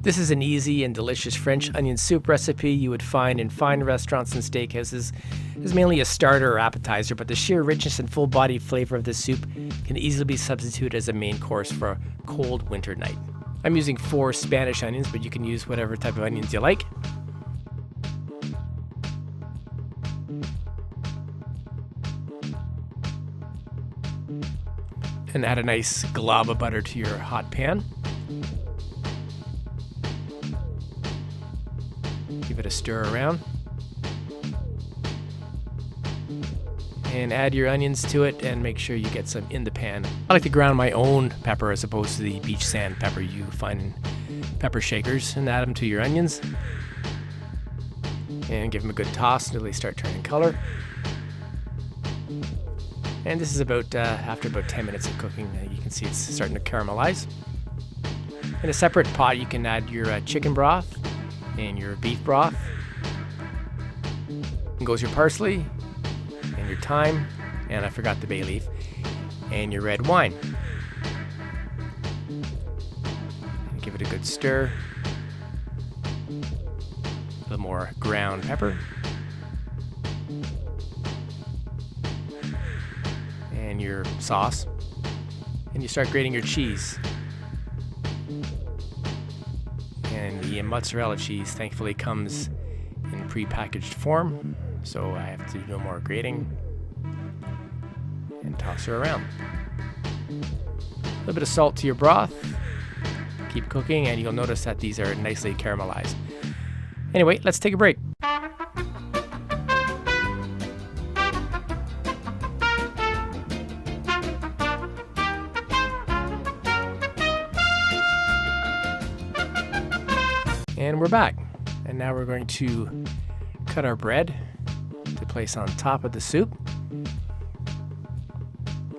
This is an easy and delicious French onion soup recipe you would find in fine restaurants and steakhouses. It's mainly a starter or appetizer, but the sheer richness and full-bodied flavor of this soup can easily be substituted as a main course for a cold winter night. I'm using 4 Spanish onions, but you can use whatever type of onions you like. And add a nice glob of butter to your hot pan. Give it a stir around. And add your onions to it and make sure you get some in the pan. I like to ground my own pepper as opposed to the beach sand pepper you find in pepper shakers, and add them to your onions. And give them a good toss until they start turning color. And this is about after about 10 minutes of cooking, you can see it's starting to caramelize. In a separate pot, you can add your chicken broth and your beef broth. And goes your parsley and your thyme, and I forgot the bay leaf, and your red wine. And give it a good stir. A little more ground pepper. And your sauce. And you start grating your cheese. And the mozzarella cheese thankfully comes in pre-packaged form, so I have to do no more grating. And toss her around. A little bit of salt to your broth. Keep cooking, and you'll notice that these are nicely caramelized. Anyway, let's take a break. And we're back. And now we're going to cut our bread to place on top of the soup.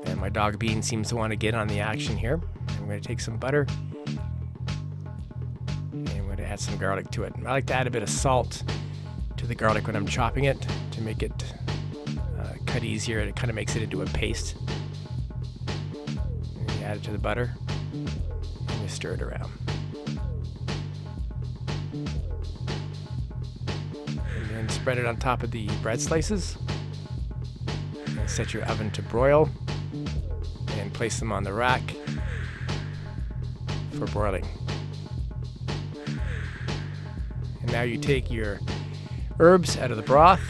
And my dog Bean seems to want to get on the action here. I'm going to take some butter and I'm going to add some garlic to it. I like to add a bit of salt to the garlic when I'm chopping it to make it cut easier. It kind of makes it into a paste. And you add it to the butter and you stir it around. And spread it on top of the bread slices. And set your oven to broil. And place them on the rack for broiling. And now you take your herbs out of the broth.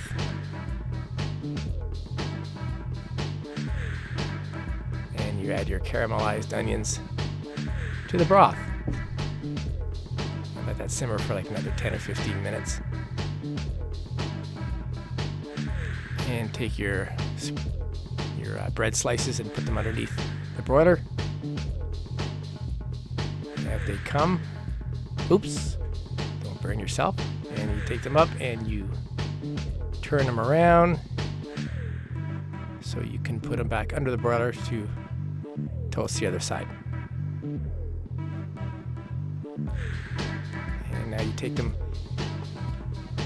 And you add your caramelized onions to the broth. And let that simmer for like another 10 or 15 minutes. And take your bread slices and put them underneath the broiler. And if they come, oops, don't burn yourself. And you take them up and you turn them around so you can put them back under the broiler to toast the other side. And now you take them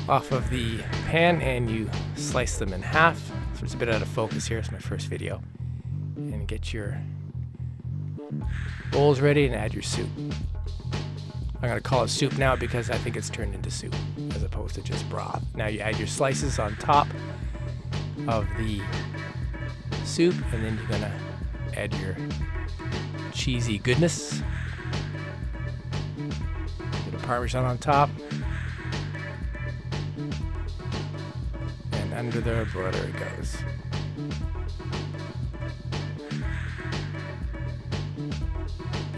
off of the pan and you slice them in half. So it's a bit out of focus here. It's my first video. And get your bowls ready and add your soup. I'm going to call it soup now because I think it's turned into soup as opposed to just broth. Now you add your slices on top of the soup, and then you're going to add your cheesy goodness. Bit of Parmesan on top. And under the broiler it goes.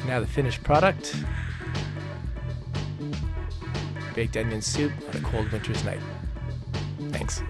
Now the finished product. Baked onion soup on a cold winter's night. Thanks.